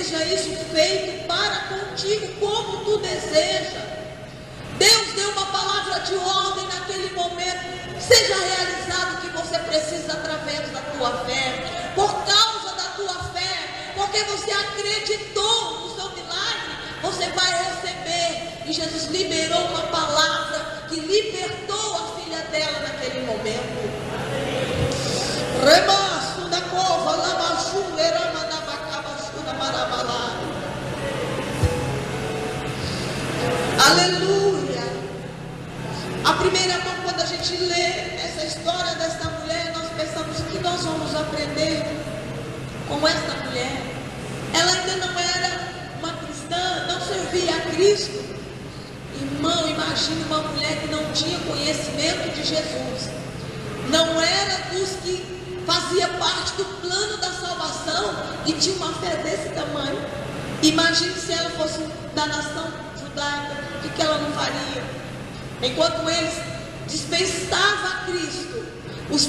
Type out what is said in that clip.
seja isso feito para contigo como tu deseja. Deus deu uma palavra de ordem naquele momento. Seja realizado o que você precisa através da tua fé, por causa da tua fé, porque você acreditou no seu milagre, você vai receber. E Jesus liberou uma palavra que libertou a filha dela naquele momento. Remaço da cova, lamaçu, erama da bacabaçu, da marabalá. Aleluia. A primeira mão, quando a gente lê essa história desta mulher, nós pensamos que nós vamos aprender com esta mulher. Ela ainda não era uma cristã, não servia a Cristo. Irmão, imagine uma mulher que não tinha conhecimento de Jesus, não era dos que fazia parte do plano da salvação e tinha uma fé desse tamanho. Imagine se ela fosse da nação judaica, o que ela não faria? Enquanto eles dispensavam a Cristo, os